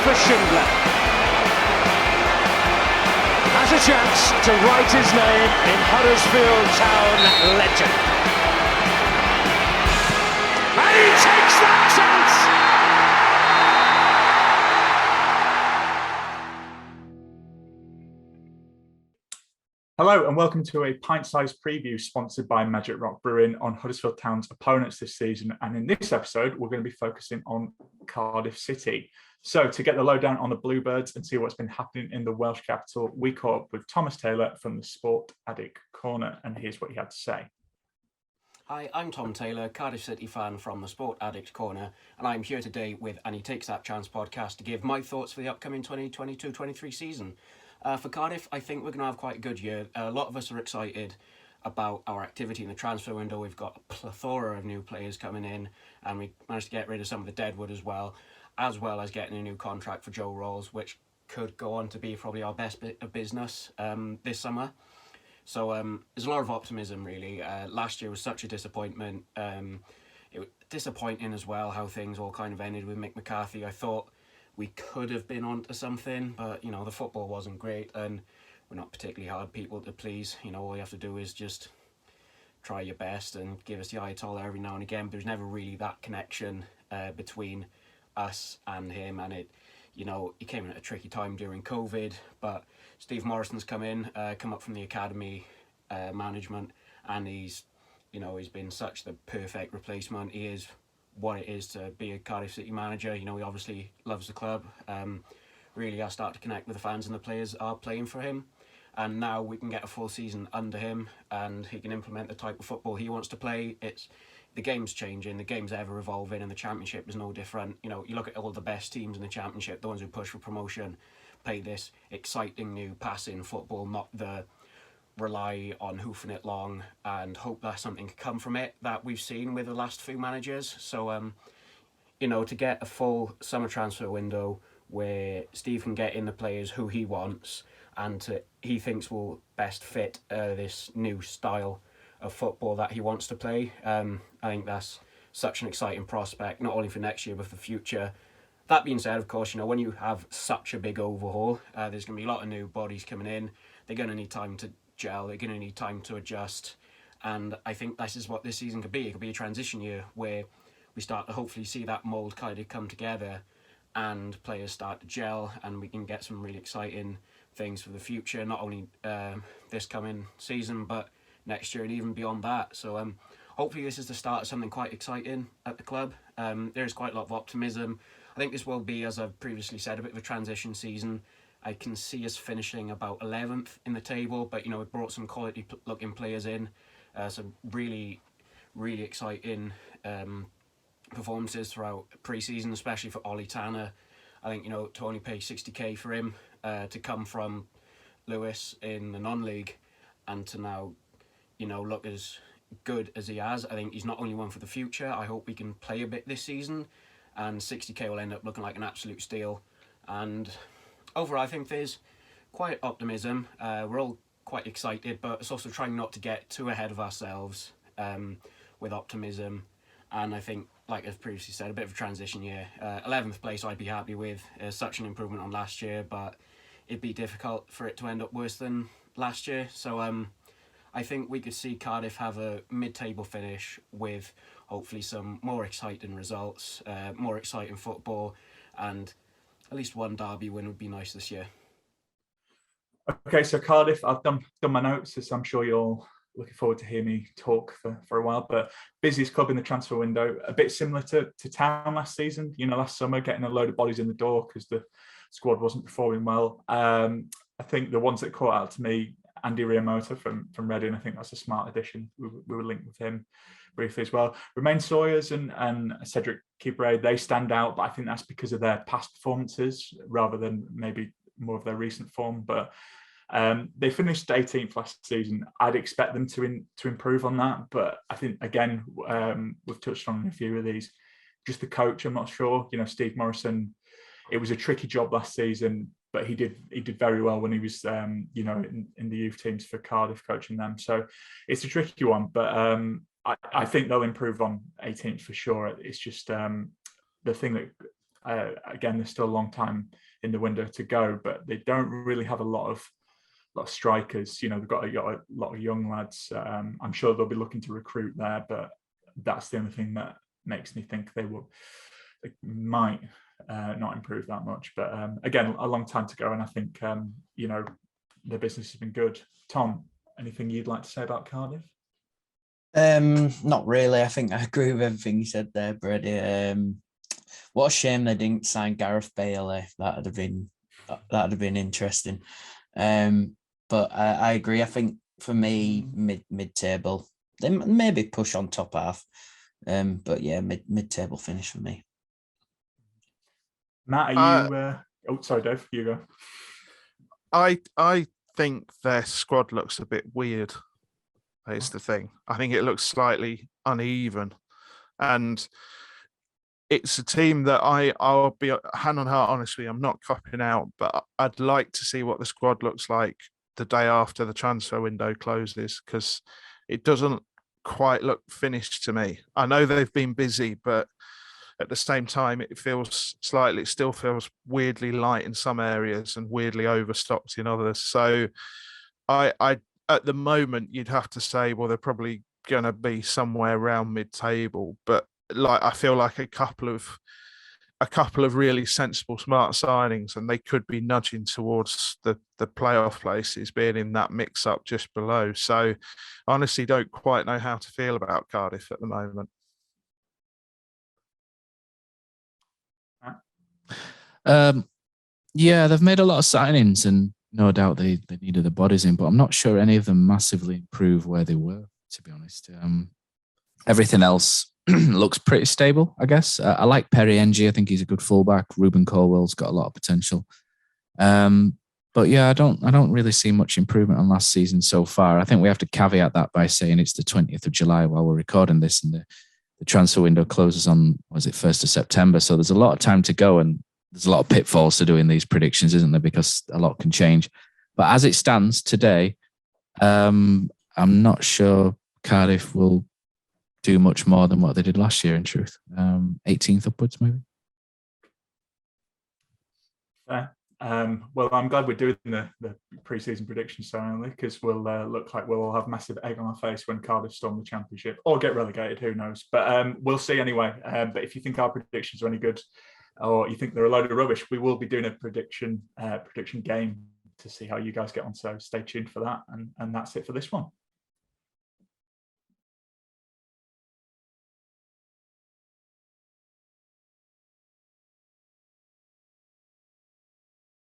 for Schindler. Has a chance to write his name in Huddersfield Town legend. And he takes that chance! Hello and welcome to a pint-sized preview sponsored by Magic Rock Brewing on Huddersfield Town's opponents this season. And in this episode, we're going to be focusing on Cardiff City. So to get the lowdown on the Bluebirds and see what's been happening in the Welsh capital, we caught up with Thomas Taylor from the Sport Addict Corner, and here's what he had to say. Hi, I'm Tom Taylor, Cardiff City fan from the Sport Addict Corner, and I'm here today with And He Takes That Chance podcast to give my thoughts for the upcoming 2022-23 season. For Cardiff, I think we're going to have quite a good year. A lot of us are excited about our activity in the transfer window. We've got a plethora of new players coming in, and we managed to get rid of some of the deadwood as well as getting a new contract for Joe Rolls, which could go on to be probably our best bit of business this summer. So there's a lot of optimism, really. Last year was such a disappointment. It was disappointing as well how things all kind of ended with Mick McCarthy. I thought we could have been onto something, but, you know, the football wasn't great and we're not particularly hard people to please. You know, all you have to do is just try your best and give us the Ayatollah every now and again. But there's never really that connection between us and him, and it, you know, he came in at a tricky time during COVID, but Steve Morrison's come up from the academy management, and he's been such the perfect replacement. He is what it is to be a Cardiff City manager. You know, he obviously loves the club. Really has started to connect with the fans, and the players are playing for him. And now we can get a full season under him, and he can implement the type of football he wants to play. The game's changing, the game's ever evolving, and the Championship is no different. You know, you look at all the best teams in the Championship, the ones who push for promotion, play this exciting new passing football, not the rely on hoofing it long and hope that something can come from it that we've seen with the last few managers. So, you know, to get a full summer transfer window where Steve can get in the players who he wants and he thinks will best fit this new style of football that he wants to play, I think that's such an exciting prospect, not only for next year but for the future. That being said, of course, you know, when you have such a big overhaul, there's going to be a lot of new bodies coming in. They're going to need time to gel, they're going to need time to adjust, and I think this is what this season could be. It could be a transition year where we start to hopefully see that mould kind of come together and players start to gel, and we can get some really exciting things for the future, not only this coming season but next year and even beyond that. So hopefully this is the start of something quite exciting at the club. There is quite a lot of optimism. I think this will be, as I've previously said, a bit of a transition season. I can see us finishing about 11th in the table, but, you know, we brought some quality looking players in, some really, really exciting performances throughout pre-season, especially for Ollie Tanner. I think, you know, to only pay 60k for him to come from Lewis in the non-league and to now, you know, look as good as he has. I think he's not only one for the future. I hope we can play a bit this season, and 60k will end up looking like an absolute steal. And overall, I think there's quite optimism. We're all quite excited, but it's also trying not to get too ahead of ourselves with optimism. And I think, like I've previously said, a bit of a transition year. 11th place I'd be happy with. Such an improvement on last year, but it'd be difficult for it to end up worse than last year. So I think we could see Cardiff have a mid-table finish with hopefully some more exciting results, more exciting football, and at least one derby win would be nice this year. Okay, so Cardiff, I've done my notes, as I'm sure you're looking forward to hear me talk for a while, but busiest club in the transfer window, a bit similar to Town last season, you know, last summer, getting a load of bodies in the door because the squad wasn't performing well. I think the ones that caught out to me, Andy Riamoto from Reading, I think that's a smart addition. We were linked with him briefly as well. Romain Sawyers and Cedric Kibre, they stand out, but I think that's because of their past performances rather than maybe more of their recent form. But they finished 18th last season. I'd expect them to improve on that, but I think, again, we've touched on a few of these. Just the coach, I'm not sure. You know, Steve Morrison, it was a tricky job last season, but he did very well when he was, in the youth teams for Cardiff, coaching them. So it's a tricky one, but I think they'll improve on 18th for sure. It's just the thing that Again, there's still a long time in the window to go, but they don't really have a lot of strikers. They've got a lot of young lads. I'm sure they'll be looking to recruit there, but that's the only thing that makes me think they might not improve that much. But again, a long time to go, and I think their business has been good. Tom, anything you'd like to say about Cardiff? Not really. I think I agree with everything you said there, Brady. What a shame they didn't sign Gareth Bale. That'd have been interesting. But I agree. I think for me, mid-table. They maybe push on top half. But yeah, mid-table finish for me. Matt, are you? Sorry, Dave. You go. I think their squad looks a bit weird. That's the thing. I think it looks slightly uneven, and it's a team that I'll be hand on heart honest with you, I'm not copping out, but I'd like to see what the squad looks like the day after the transfer window closes, because it doesn't quite look finished to me. I know they've been busy, but at the same time, it still feels weirdly light in some areas and weirdly overstocked in others. So I at the moment, you'd have to say, well, they're probably going to be somewhere around mid-table, but I feel like a couple of really sensible, smart signings, and they could be nudging towards the playoff places, being in that mix-up just below. So, honestly, don't quite know how to feel about Cardiff at the moment. Yeah, they've made a lot of signings, and no doubt they needed the bodies in, but I'm not sure any of them massively improve where they were, to be honest. Everything else looks pretty stable, I guess. I like Perry Ng. I think he's a good fullback. Ruben Colwell's got a lot of potential. But yeah, I don't really see much improvement on last season so far. I think we have to caveat that by saying it's the 20th of July while we're recording this, and the transfer window closes on, 1st of September. So there's a lot of time to go, and there's a lot of pitfalls to doing these predictions, isn't there? Because a lot can change. But as it stands today, I'm not sure Cardiff will do much more than what they did last year, in truth. 18th upwards, maybe. Fair. Well, I'm glad we're doing the pre-season predictions only, because we'll look like we'll all have massive egg on our face when Cardiff storm the Championship or get relegated, who knows. But we'll see anyway. But if you think our predictions are any good, or you think they're a load of rubbish, we will be doing a prediction game to see how you guys get on. So stay tuned for that. And that's it for this one.